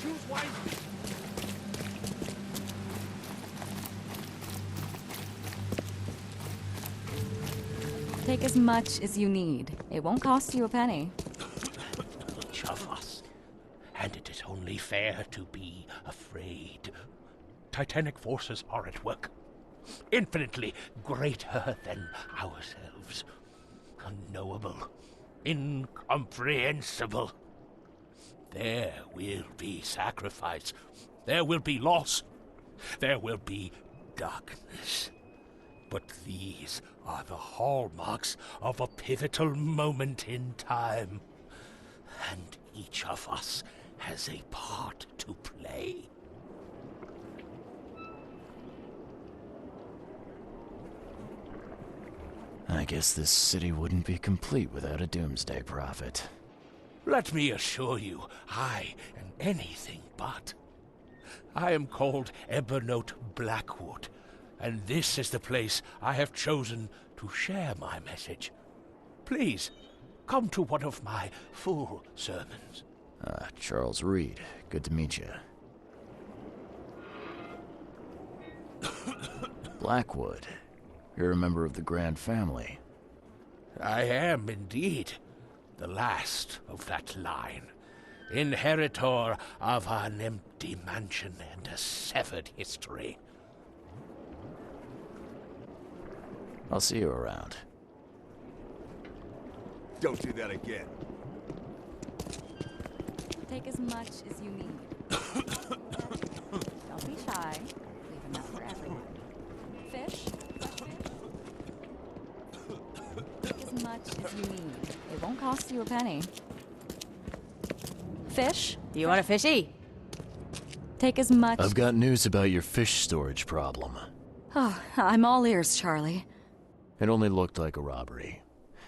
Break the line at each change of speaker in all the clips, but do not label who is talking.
Choose wisely.
Take as much as you need. It won't cost you a penny.
Each of us. And it is only fair to be afraid. Titanic forces are at work. Infinitely greater than ourselves. Unknowable. Incomprehensible. There will be sacrifice. There will be loss. There will be darkness. But these are the hallmarks of a pivotal moment in time. And each of us has a part to play.
I guess this city wouldn't be complete without a doomsday prophet.
Let me assure you, I am anything but. I am called Ebernote Blackwood, and this is the place I have chosen to share my message. Please, come to one of my full sermons.
Charles Reed. Good to meet you. Blackwood. You're a member of the Grand Family.
I am indeed the last of that line. Inheritor of an empty mansion and a severed history.
I'll see you around.
Don't do that again.
Take as much as you need. Don't be shy. Leave enough for everyone. Fish? Fresh fish? Take as much as you need. It won't cost you a penny. Fish?
Do you want a fishy?
Take as much...
I've got news about your fish storage problem.
Oh, I'm all ears, Charlie.
It only looked like a robbery.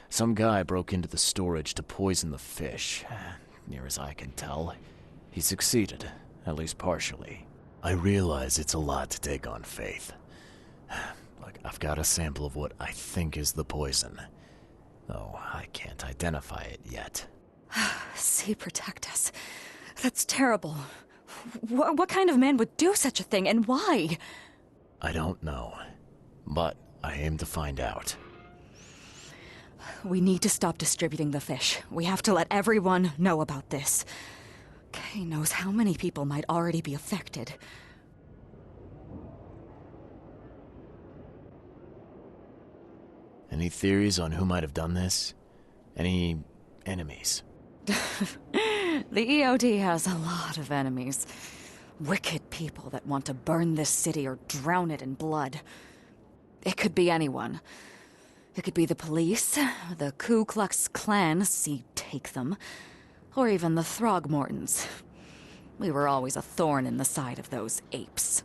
Some guy broke into the storage to poison the fish. Near as I can tell, he succeeded, at least partially. I realize it's a lot to take on faith. Look, I've got a sample of what I think is the poison, though I can't identify it yet.
Sea protect us. That's terrible. What kind of man would do such a thing, and why?
I don't know, but I aim to find out.
We need to stop distributing the fish. We have to let everyone know about this. Kay knows how many people might already be affected.
Any theories on who might have done this? Any enemies?
The EOD has a lot of enemies. Wicked people that want to burn this city or drown it in blood. It could be anyone. It could be the police, the Ku Klux Klan, see take them, or even the Throgmortons. We were always a thorn in the side of those apes.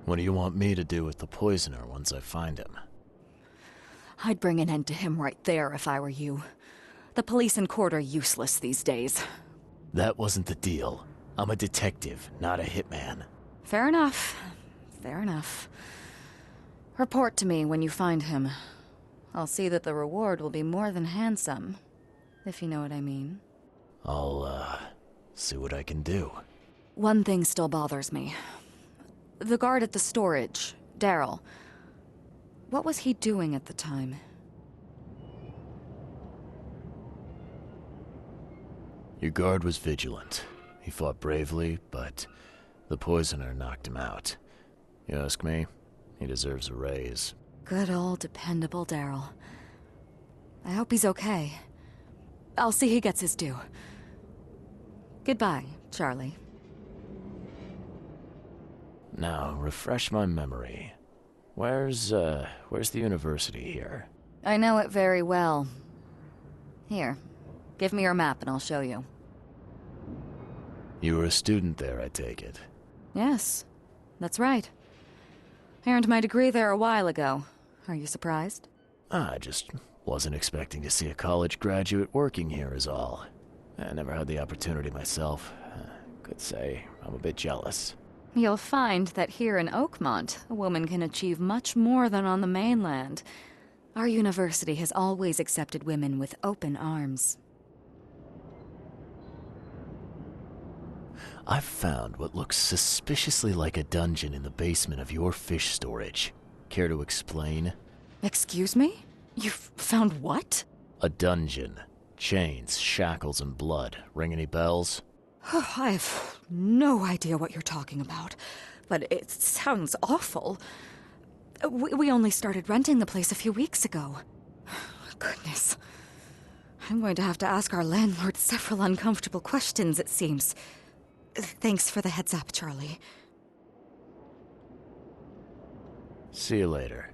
What do you want me to do with the poisoner once I find him?
I'd bring an end to him right there if I were you. The police and court are useless these days.
That wasn't the deal. I'm a detective, not a hitman.
Fair enough. Fair enough. Report to me when you find him. I'll see that the reward will be more than handsome, if you know what I mean.
I'll, see what I can do.
One thing still bothers me. The guard at the storage, Daryl. What was he doing at the time?
Your guard was vigilant. He fought bravely, but the poisoner knocked him out. You ask me, he deserves a raise.
Good old dependable Daryl. I hope he's okay. I'll see he gets his due. Goodbye, Charlie.
Now, refresh my memory. Where's the university here?
I know it very well. Here, give me your map and I'll show you.
You were a student there, I take it.
Yes, that's right. I earned my degree there a while ago. Are you surprised?
I just wasn't expecting to see a college graduate working here is all. I never had the opportunity myself. Could say I'm a bit jealous.
You'll find that here in Oakmont, a woman can achieve much more than on the mainland. Our university has always accepted women with open arms.
I've found what looks suspiciously like a dungeon in the basement of your fish storage. Care to explain?
Excuse me? You've found what?
A dungeon. Chains, shackles, and blood. Ring any bells?
I have no idea what you're talking about, but it sounds awful. We only started renting the place a few weeks ago. Goodness. I'm going to have to ask our landlord several uncomfortable questions, it seems. Thanks for the heads up, Charlie.
See you later.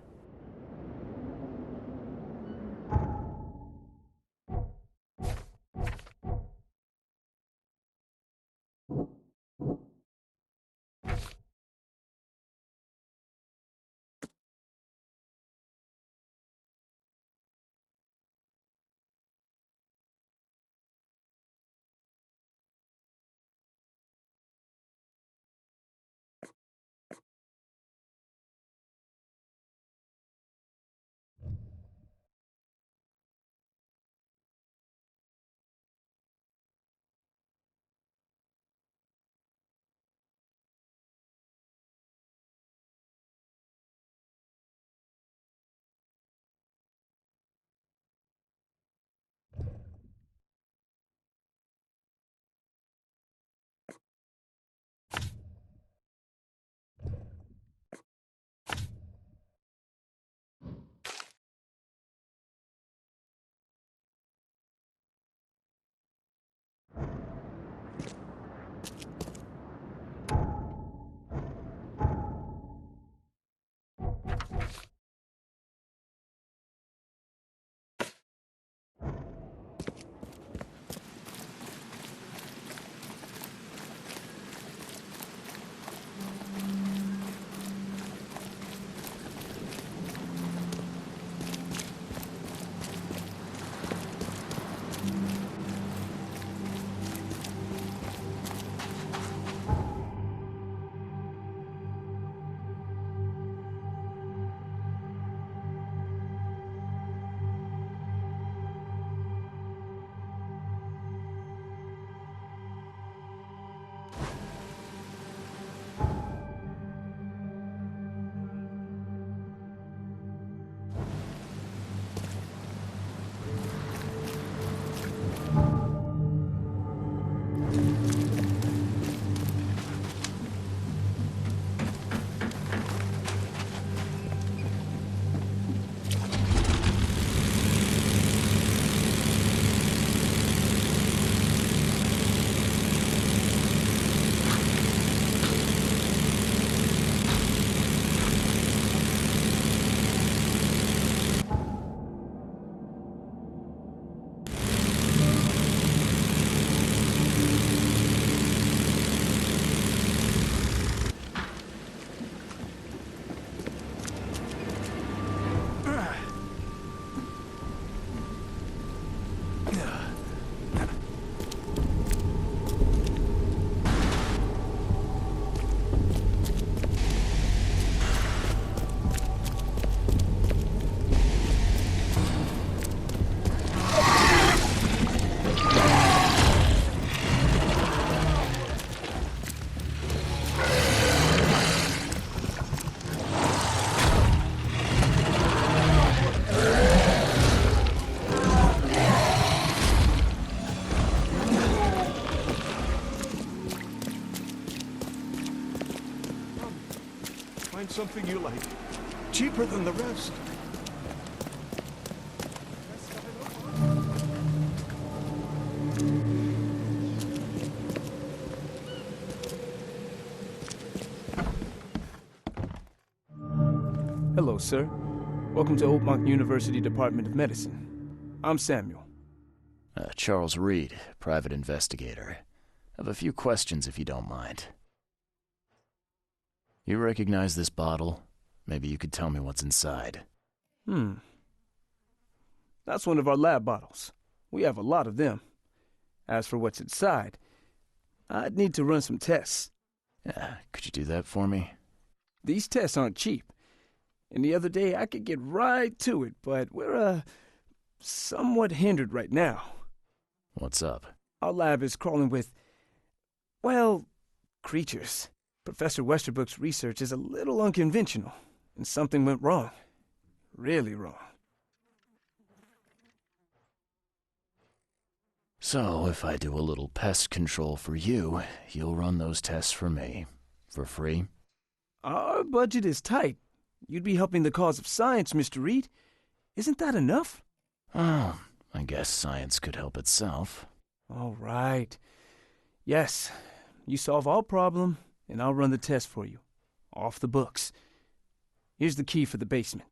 Find something you like. Cheaper than the rest.
Hello, sir. Welcome to Oakmont University Department of Medicine. I'm Samuel.
Charles Reed, private investigator. Have a few questions if you don't mind. You recognize this bottle? Maybe you could tell me what's inside.
That's one of our lab bottles. We have a lot of them. As for what's inside, I'd need to run some tests.
Could you do that for me?
These tests aren't cheap. And the other day I could get right to it, but we're, somewhat hindered right now.
What's up?
Our lab is crawling with, well, creatures. Professor Westerbrook's research is a little unconventional, and something went wrong. Really wrong.
So, if I do a little pest control for you, you'll run those tests for me. For free?
Our budget is tight. You'd be helping the cause of science, Mr. Reed. Isn't that enough?
Oh, I guess science could help itself.
All right. Yes, you solve all problem, and I'll run the test for you. Off the books. Here's the key for the basement.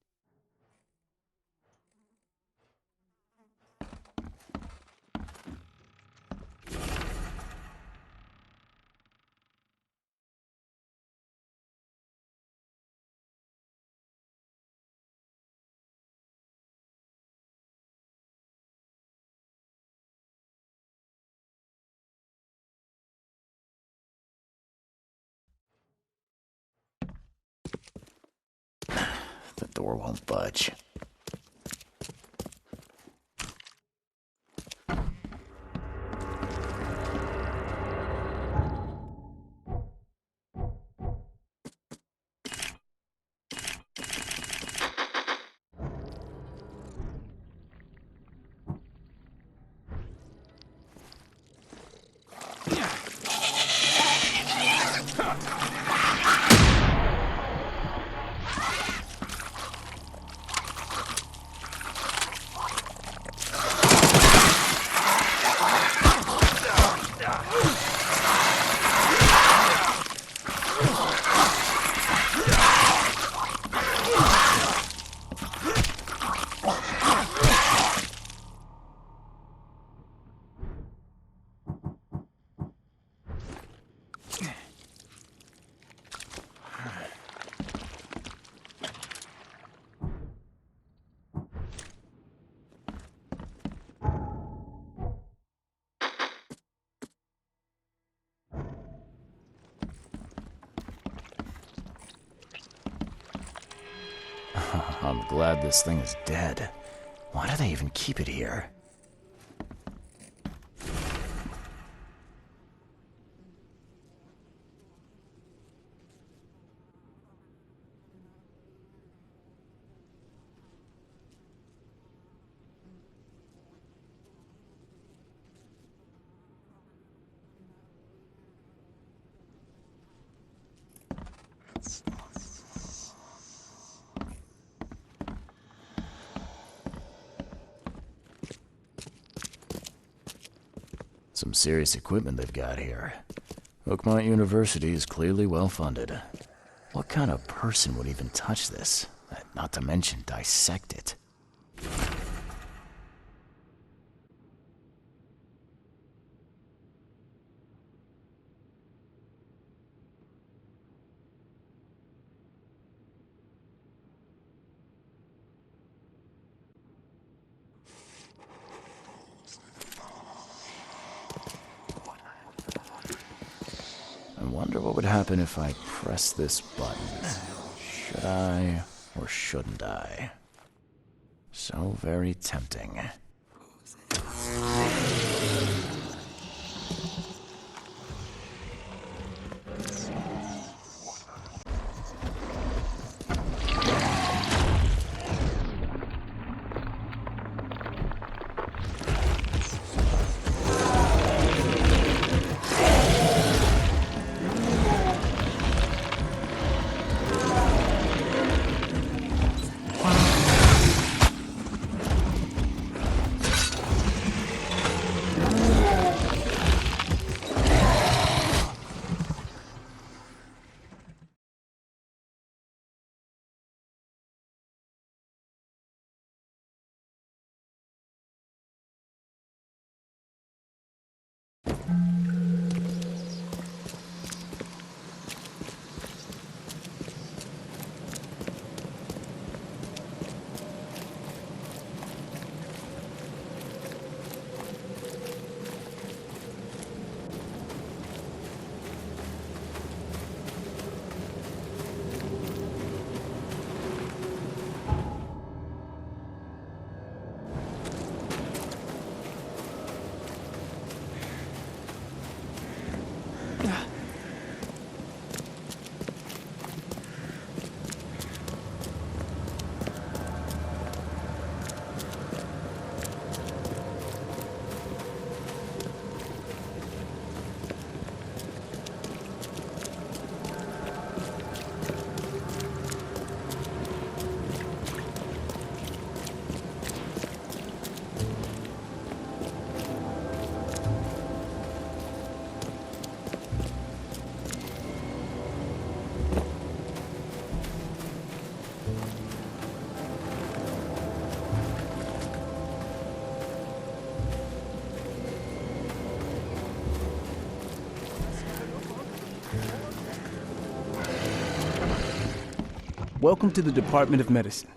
The door won't budge. I'm glad this thing is dead. Why do they even keep it here? Some serious equipment they've got here. Oakmont University is clearly well funded. What kind of person would even touch this? Not to mention dissect it. I wonder what would happen if I press this button. Should I or shouldn't I? So very tempting.
Welcome to the Department of Medicine.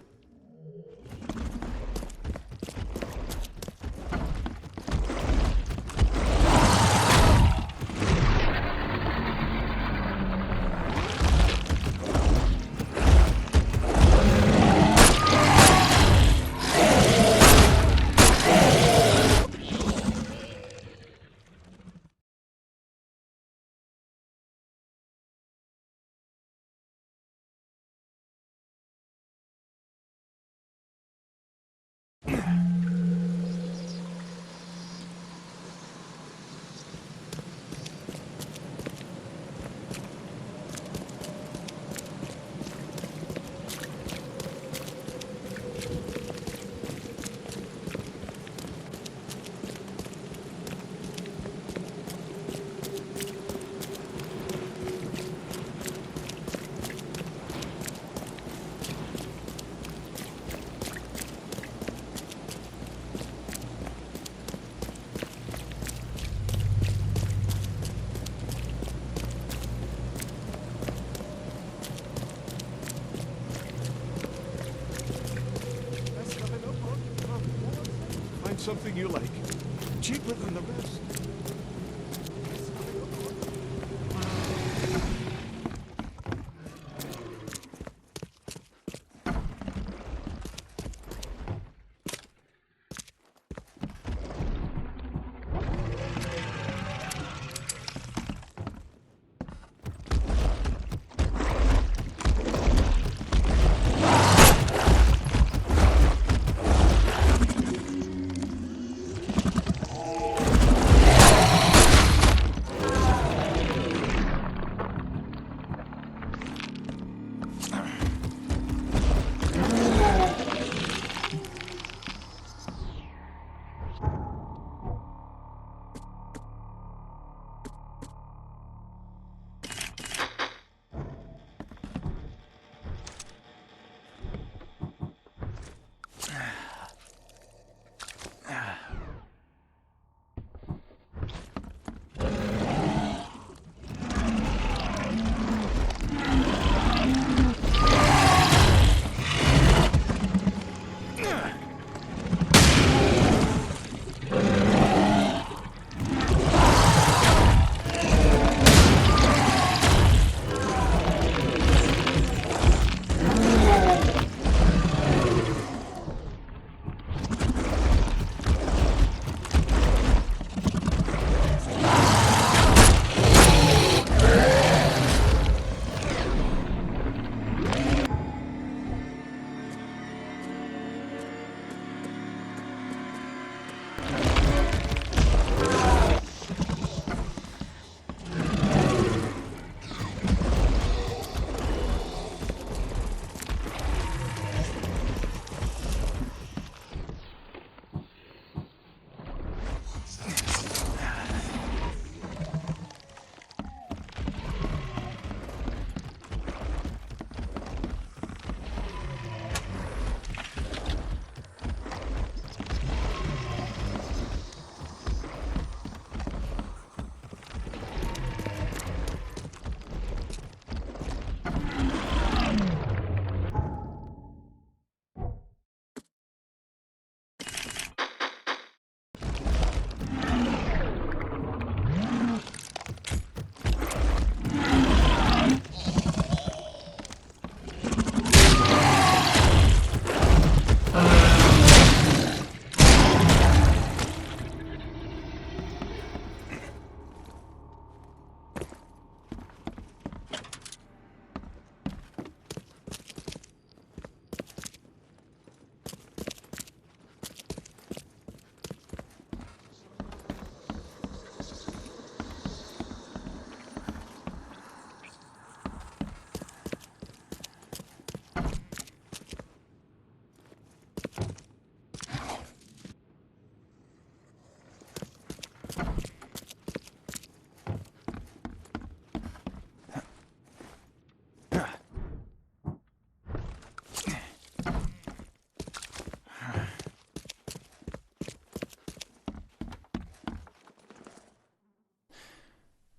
Find something you like. Cheaper than the rest.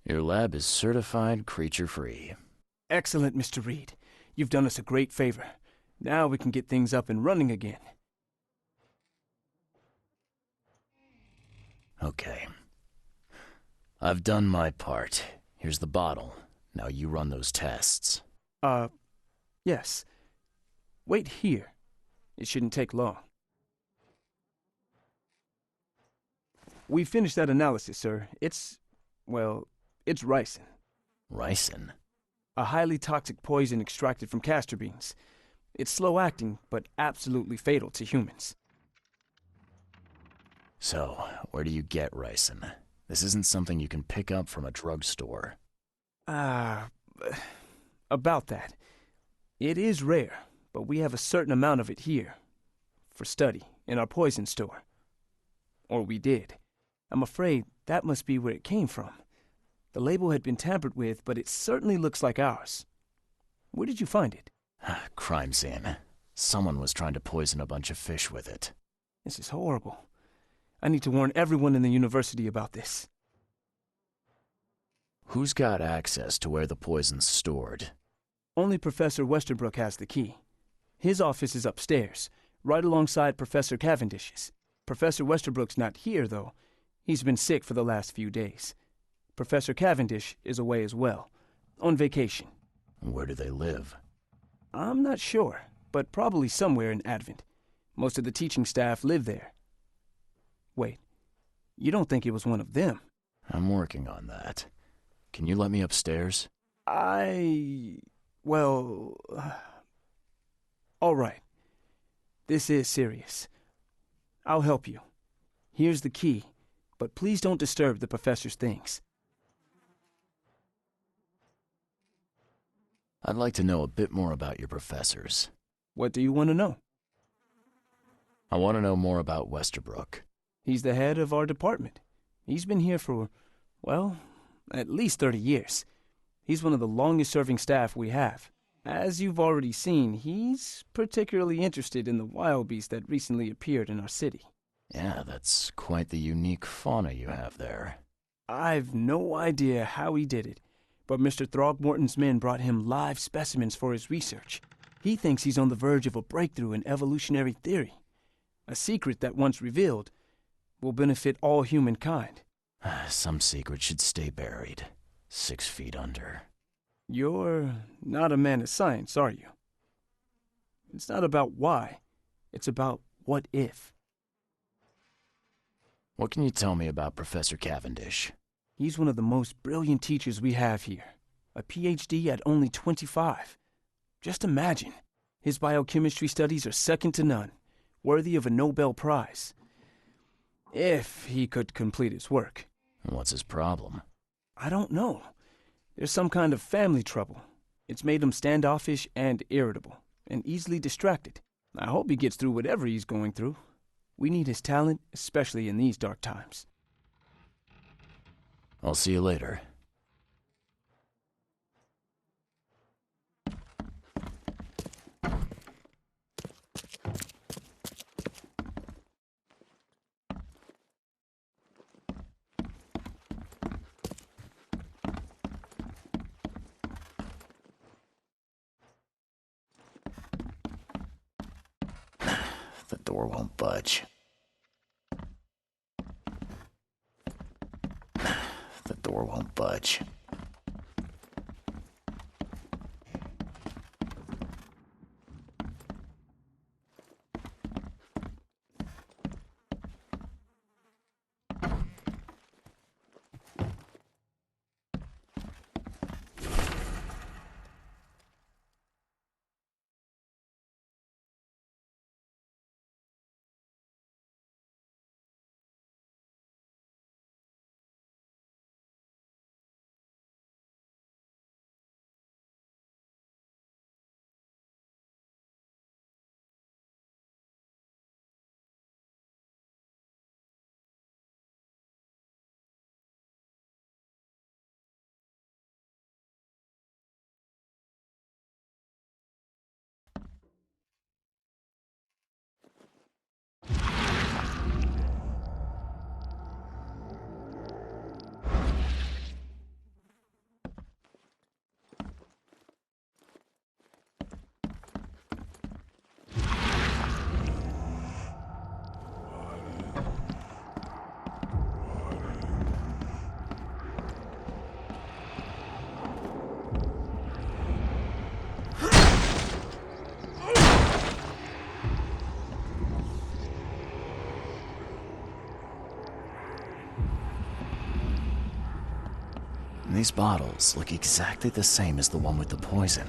Your lab is certified creature-free.
Excellent, Mr. Reed. You've done us a great favor. Now we can get things up and running again.
Okay. I've done my part. Here's the bottle. Now you run those tests.
Yes. Wait here. It shouldn't take long. We finished that analysis, sir. It's ricin.
Ricin?
A highly toxic poison extracted from castor beans. It's slow-acting, but absolutely fatal to humans.
So, where do you get ricin? This isn't something you can pick up from a drugstore.
About that. It is rare, but we have a certain amount of it here. For study, in our poison store. Or we did. I'm afraid that must be where it came from. The label had been tampered with, but it certainly looks like ours. Where did you find it?
Crime scene. Someone was trying to poison a bunch of fish with it.
This is horrible. I need to warn everyone in the university about this.
Who's got access to where the poison's stored?
Only Professor Westerbrook has the key. His office is upstairs, right alongside Professor Cavendish's. Professor Westerbrook's not here, though. He's been sick for the last few days. Professor Cavendish is away as well, on vacation.
Where do they live?
I'm not sure, but probably somewhere in Advent. Most of the teaching staff live there. Wait, you don't think it was one of them?
I'm working on that. Can you let me upstairs?
Well... all right. This is serious. I'll help you. Here's the key, but please don't disturb the professor's things.
I'd like to know a bit more about your professors.
What do you want to know?
I want to know more about Westerbrook.
He's the head of our department. He's been here for, well, at least 30 years. He's one of the longest-serving staff we have. As you've already seen, he's particularly interested in the wild beast that recently appeared in our city.
Yeah, that's quite the unique fauna you have there.
I've no idea how he did it, but Mr. Throgmorton's men brought him live specimens for his research. He thinks he's on the verge of a breakthrough in evolutionary theory. A secret that, once revealed, will benefit all humankind.
Some secret should stay buried, 6 feet under.
You're not a man of science, are you? It's not about why. It's about what if.
What can you tell me about Professor Cavendish?
He's one of the most brilliant teachers we have here. A PhD at only 25. Just imagine. His biochemistry studies are second to none, worthy of a Nobel Prize. If he could complete his work.
What's his problem?
I don't know. There's some kind of family trouble. It's made him standoffish and irritable, and easily distracted. I hope he gets through whatever he's going through. We need his talent, especially in these dark times.
I'll see you later. The door won't budge. The door won't budge. These bottles look exactly the same as the one with the poison.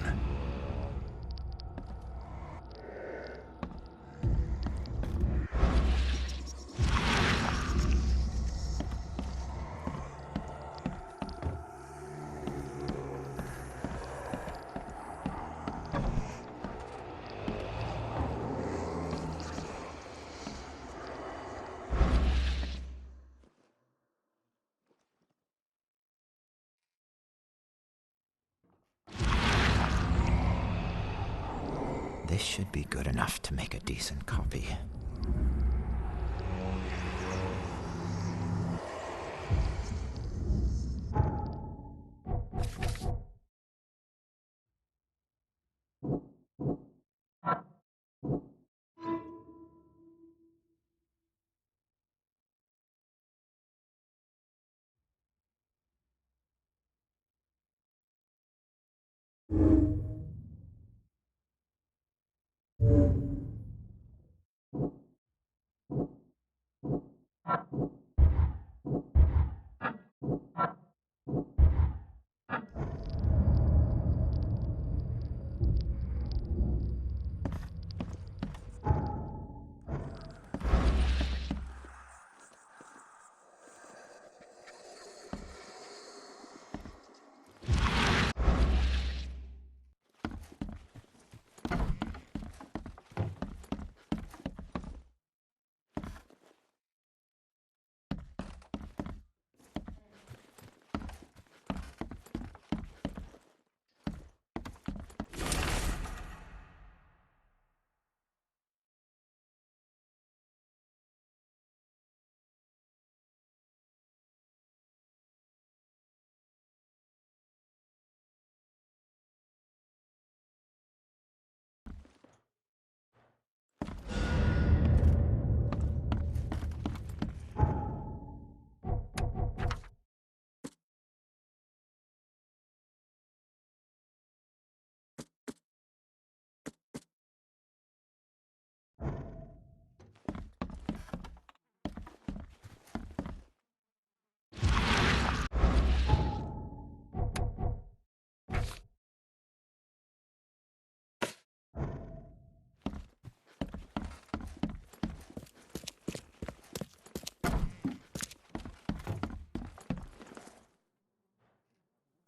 This should be good enough to make a decent copy.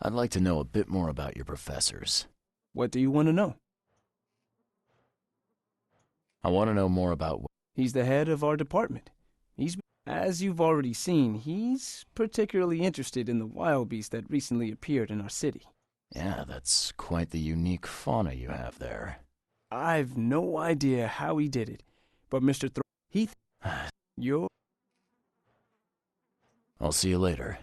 I'd like to know a bit more about your professors.
What do you want to know?
I want to know more about
He's the head of our department. As you've already seen, he's particularly interested in the wild beast that recently appeared in our city.
Yeah, that's quite the unique fauna you have there.
I've no idea how he did it, but Mr. Heath, you're...
I'll see you later.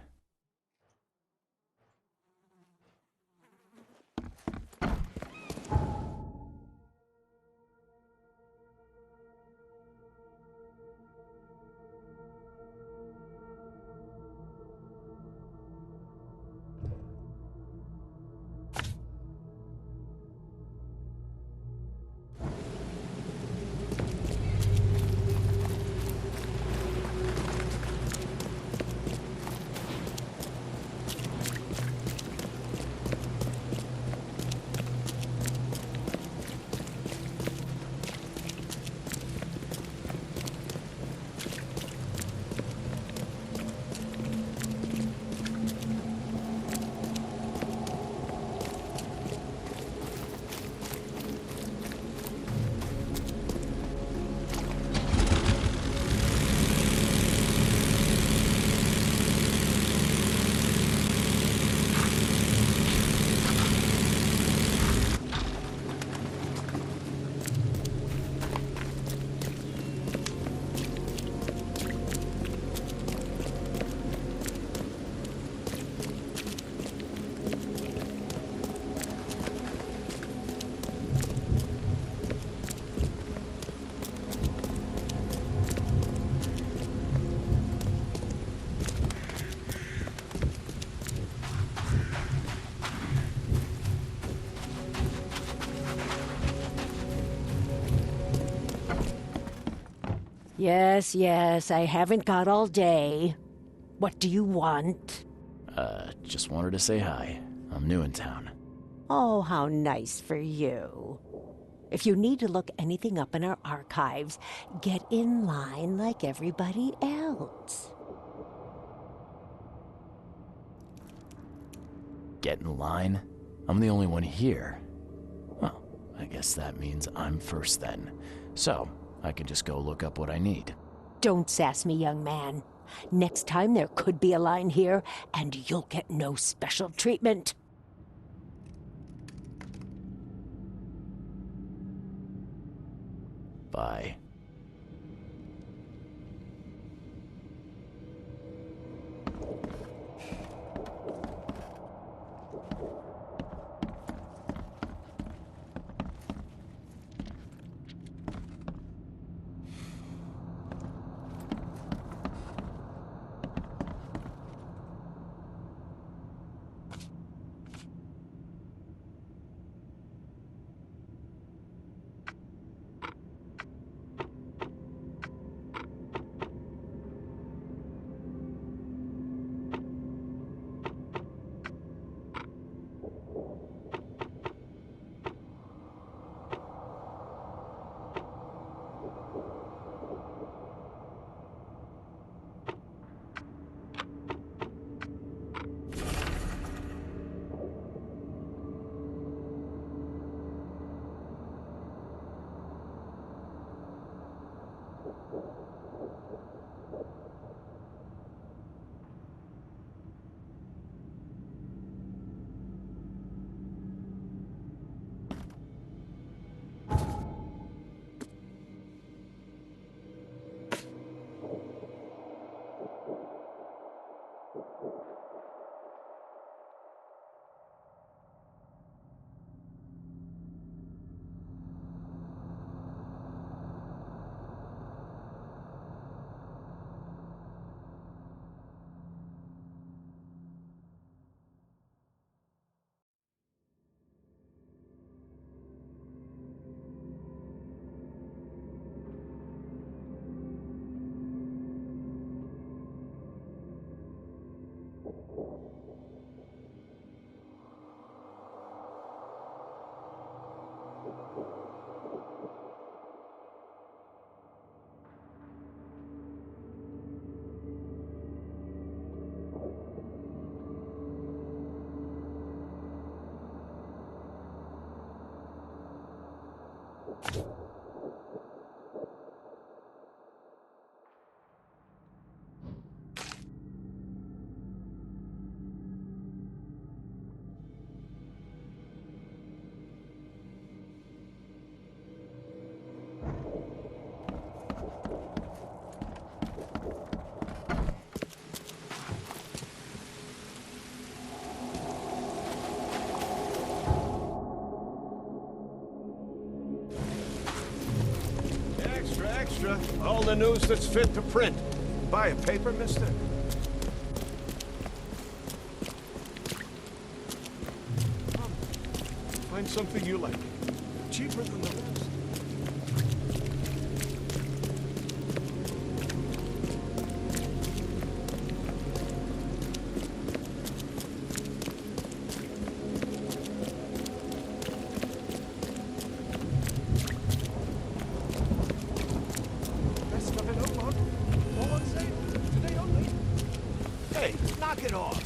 Yes, I haven't got all day. What do you want?
Just wanted to say hi. I'm new in town.
Oh, how nice for you. If you need to look anything up in our archives, get in line like everybody else.
Get in line? I'm the only one here. Well, I guess that means I'm first then. So, I can just go look up what I need.
Don't sass me, young man. Next time there could be a line here, and you'll get no special treatment.
Bye.
Extra. All the news that's fit to print. Buy a paper, mister? Find something you like. Cheaper than the rest. Best of it, Oakmont. All on sale. Today only. Hey, knock it off.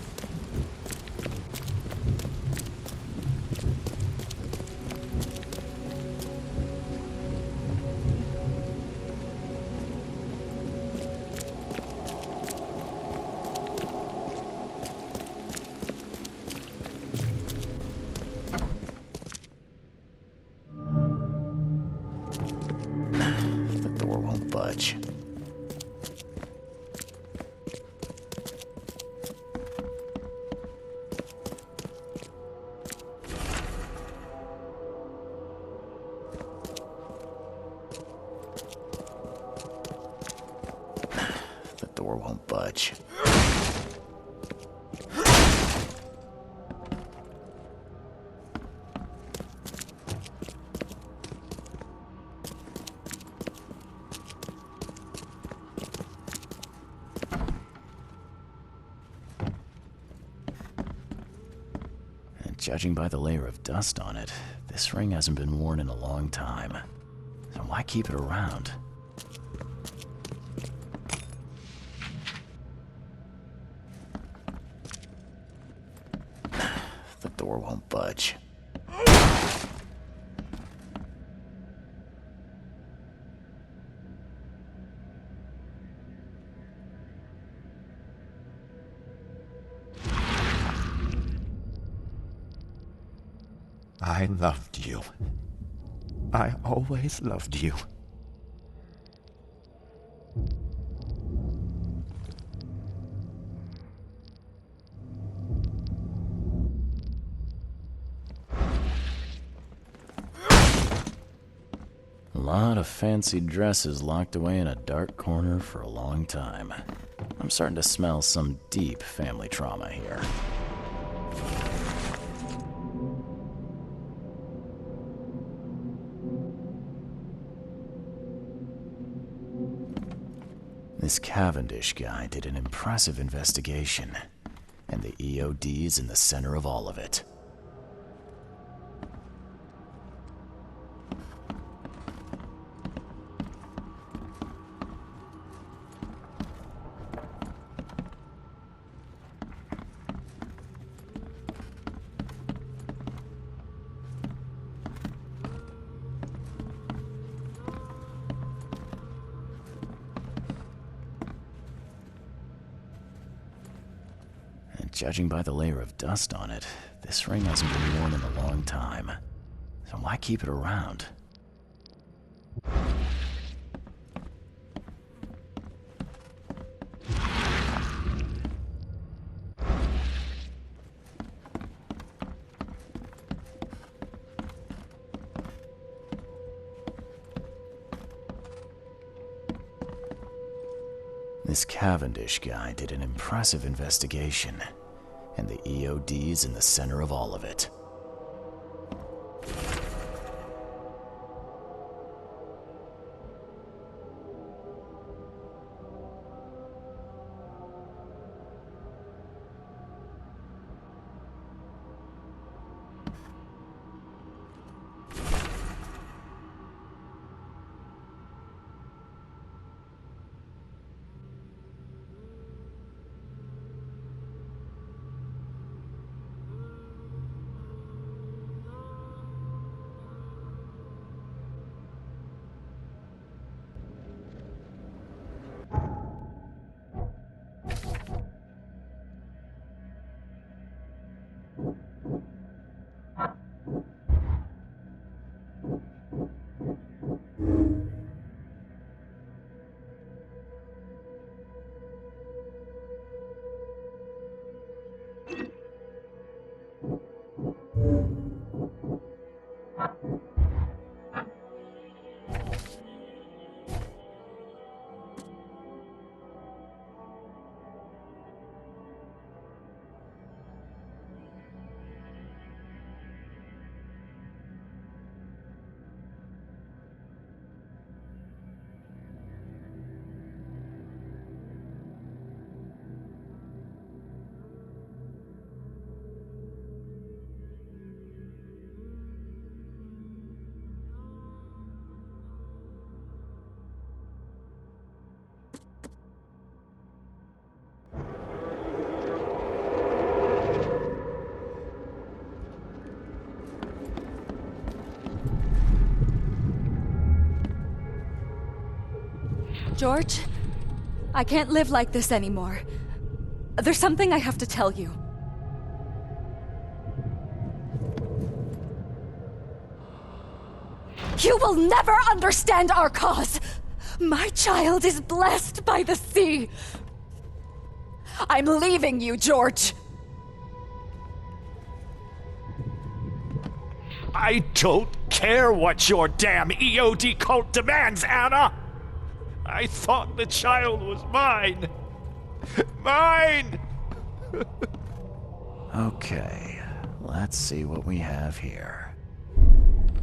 The door won't budge. The door won't budge. Judging by the layer of dust on it, this ring hasn't been worn in a long time. So why keep it around? The door won't budge.
I loved you. I always loved you.
A lot of fancy dresses locked away in a dark corner for a long time. I'm starting to smell some deep family trauma here. This Cavendish guy did an impressive investigation, and the EOD is in the center of all of it. Judging by the layer of dust on it, this ring hasn't been worn in a long time. So why keep it around? This Cavendish guy did an impressive investigation, and the EOD is in the center of all of it.
George, I can't live like this anymore. There's something I have to tell you. You will never understand our cause! My child is blessed by the sea! I'm leaving you, George!
I don't care what your damn EOD cult demands, Anna! I thought the child was mine! Mine!
Okay, let's see what we have here.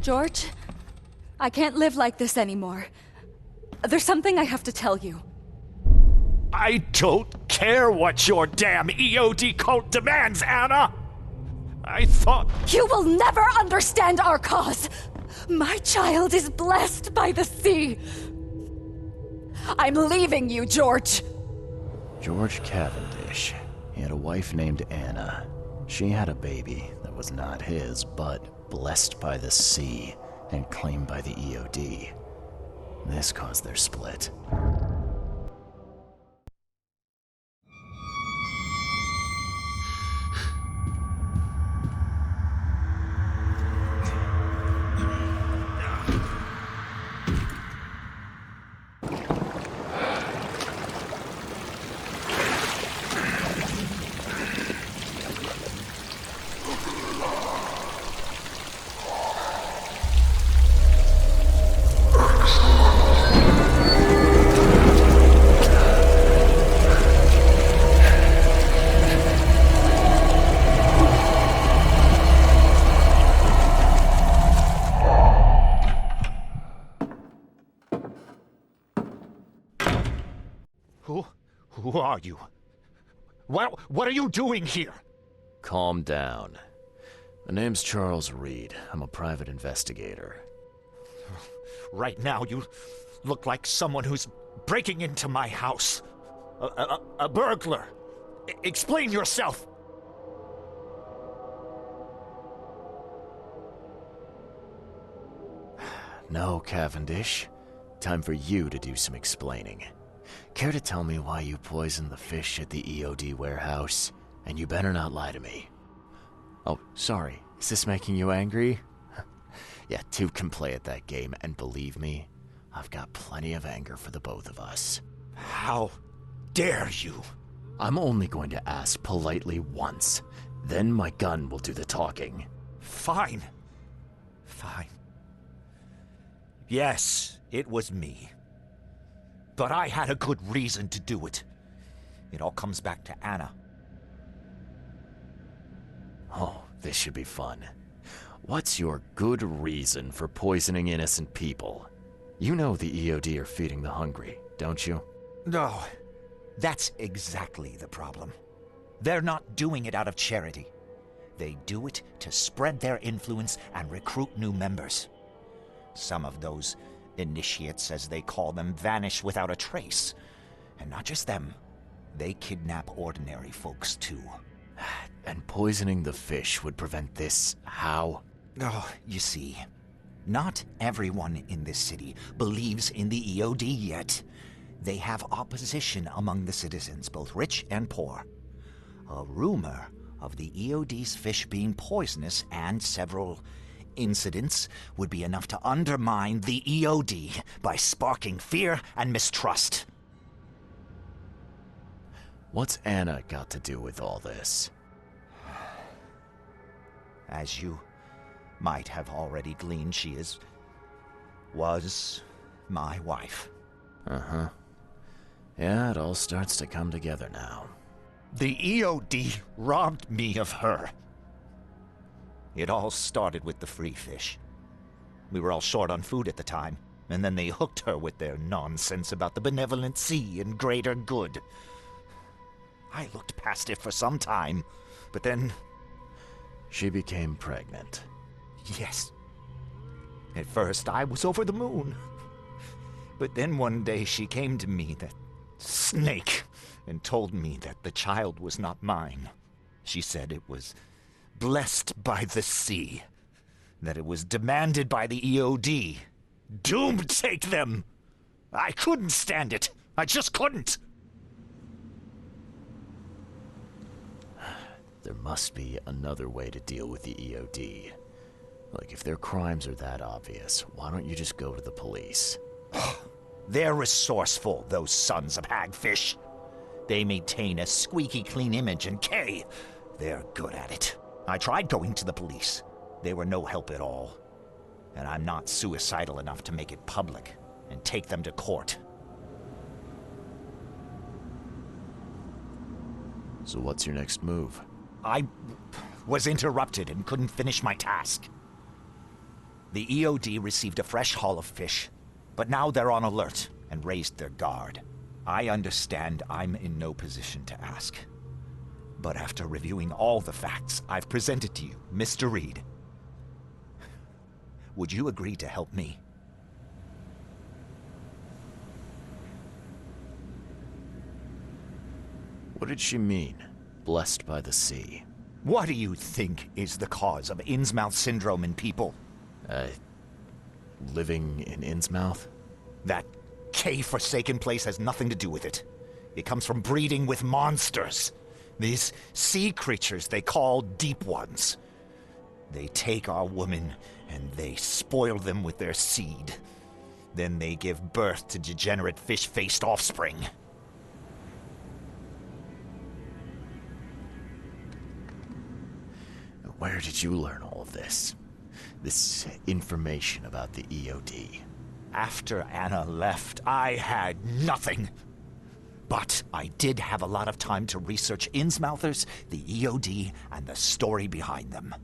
George, I can't live like this anymore. There's something I have to tell you.
I don't care what your damn EOD cult demands, Anna! I thought...
You will never understand our cause! My child is blessed by the sea! I'm leaving you, George!
George Cavendish. He had a wife named Anna. She had a baby that was not his, but blessed by the sea and claimed by the EOD. This caused their split.
Who are you? What are you doing here?
Calm down. My name's Charles Reed. I'm a private investigator.
Right now, you look like someone who's breaking into my house. A burglar. Explain yourself.
No, Cavendish. Time for you to do some explaining. Care to tell me why you poisoned the fish at the EOD warehouse? And you better not lie to me. Oh, sorry. Is this making you angry? Yeah, two can play at that game, and believe me, I've got plenty of anger for the both of us.
How dare you?
I'm only going to ask politely once. Then my gun will do the talking.
Fine. Fine. Yes, it was me. But I had a good reason to do it. It all comes back to Anna.
Oh, this should be fun. What's your good reason for poisoning innocent people? You know the EOD are feeding the hungry, don't you?
No, that's exactly the problem. They're not doing it out of charity. They do it to spread their influence and recruit new members. Some of those initiates, as they call them, vanish without a trace. And not just them. They kidnap ordinary folks, too.
And poisoning the fish would prevent this how?
Oh, you see, not everyone in this city believes in the EOD yet. They have opposition among the citizens, both rich and poor. A rumor of the EOD's fish being poisonous and several incidents would be enough to undermine the EOD by sparking fear and mistrust.
What's Anna got to do with all this?
As you might have already gleaned, she was my wife.
Uh-huh. Yeah, it all starts to come together now.
The EOD robbed me of her. It all started with the free fish. We were all short on food at the time, and then they hooked her with their nonsense about the benevolent sea and greater good. I looked past it for some time, but then...
She became pregnant.
Yes. At first, I was over the moon. But then one day she came to me, that snake, and told me that the child was not mine. She said it was blessed by the sea, that it was demanded by the EOD. Doomed take them! I couldn't stand it. I just couldn't.
There must be another way to deal with the EOD. Like, if their crimes are that obvious, why don't you just go to the police?
They're resourceful, those sons of hagfish. They maintain a squeaky clean image, and they're good at it. I tried going to the police. They were no help at all. And I'm not suicidal enough to make it public and take them to court.
So what's your next move?
I was interrupted and couldn't finish my task. The EOD received a fresh haul of fish, but now they're on alert and raised their guard. I understand I'm in no position to ask. But after reviewing all the facts I've presented to you, Mr. Reed, would you agree to help me?
What did she mean, blessed by the sea?
What do you think is the cause of Innsmouth syndrome in people?
Living in Innsmouth?
That K-forsaken place has nothing to do with it. It comes from breeding with monsters. These sea creatures they call Deep Ones. They take our women and they spoil them with their seed. Then they give birth to degenerate fish-faced offspring.
Where did you learn all of this? This information about the EOD?
After Anna left, I had nothing. But I did have a lot of time to research Innsmouthers, the EOD, and the story behind them.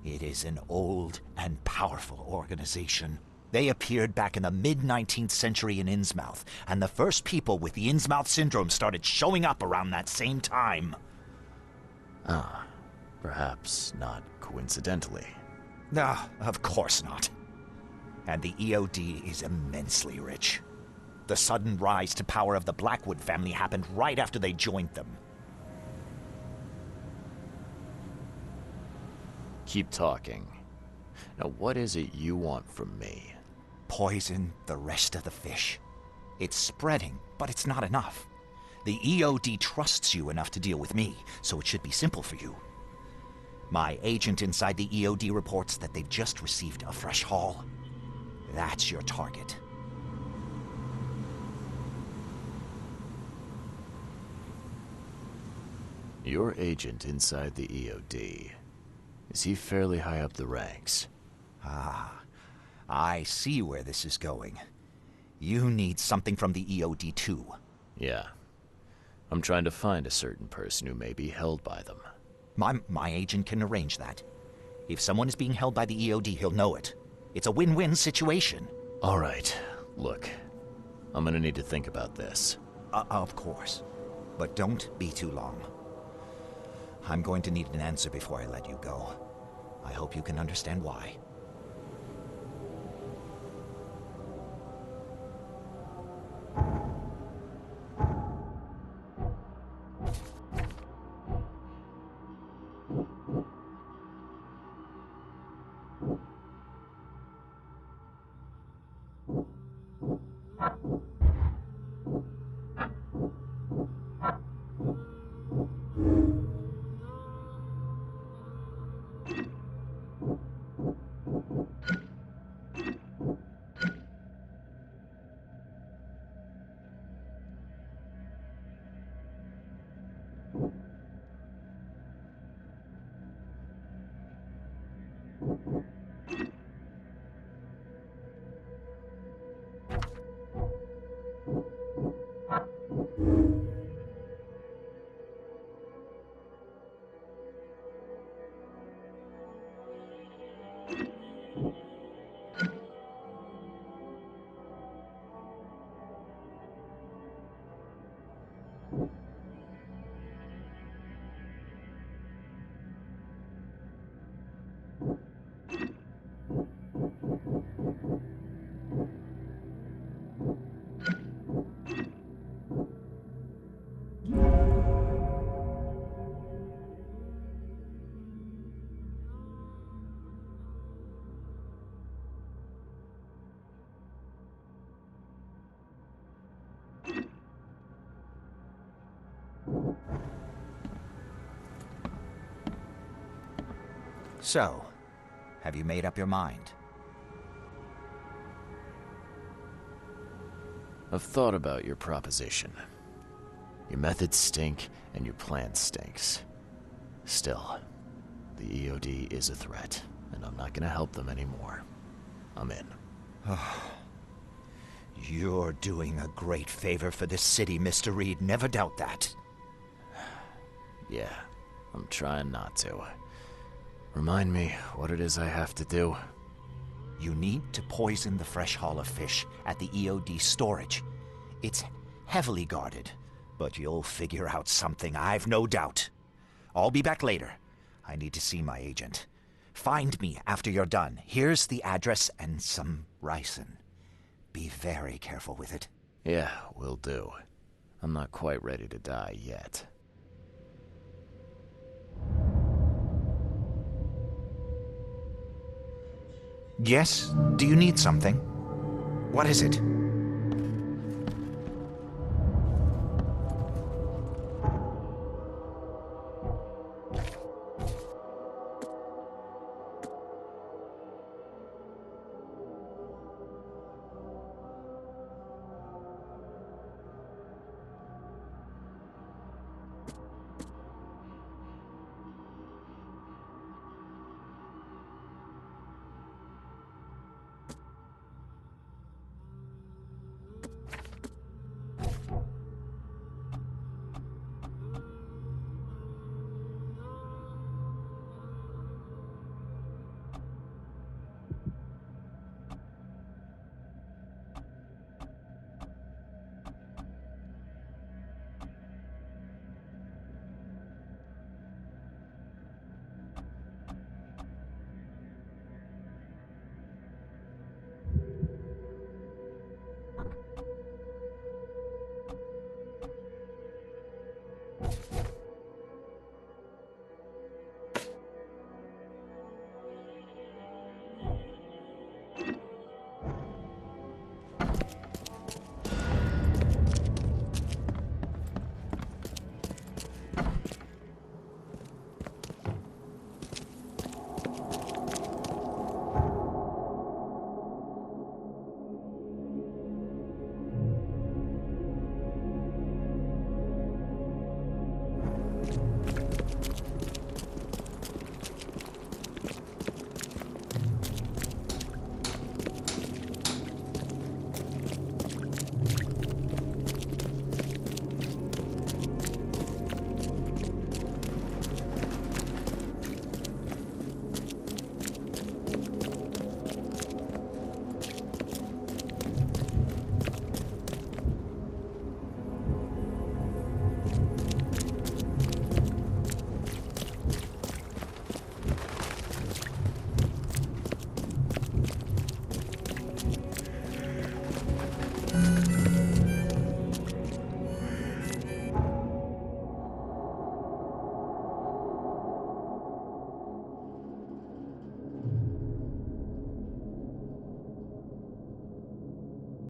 It is an old and powerful organization. They appeared back in the mid-19th century in Innsmouth, and the first people with the Innsmouth syndrome started showing up around that same time.
Perhaps not coincidentally.
No, of course not. And the EOD is immensely rich. The sudden rise to power of the Blackwood family happened right after they joined them.
Keep talking. Now, what is it you want from me?
Poison the rest of the fish. It's spreading, but it's not enough. The EOD trusts you enough to deal with me, so it should be simple for you. My agent inside the EOD reports that they've just received a fresh haul. That's your target.
Your agent inside the EOD. Is he fairly high up the ranks?
I see where this is going. You need something from the EOD too.
Yeah. I'm trying to find a certain person who may be held by them.
My agent can arrange that. If someone is being held by the EOD, he'll know it. It's a win-win situation.
All right. Look, I'm gonna need to think about this.
Of course. But don't be too long. I'm going to need an answer before I let you go. I hope you can understand why. So, have you made up your mind?
I've thought about your proposition. Your methods stink, and your plan stinks. Still, the EOD is a threat, and I'm not gonna help them anymore. I'm in.
You're doing a great favor for this city, Mr. Reed. Never doubt that.
Yeah, I'm trying not to. Remind me what it is I have to do.
You need to poison the fresh haul of fish at the EOD storage. It's heavily guarded, but you'll figure out something, I've no doubt. I'll be back later. I need to see my agent. Find me after you're done. Here's the address and some ricin. Be very careful with it.
Yeah, will do. I'm not quite ready to die yet.
Yes? Do you need something? What is it?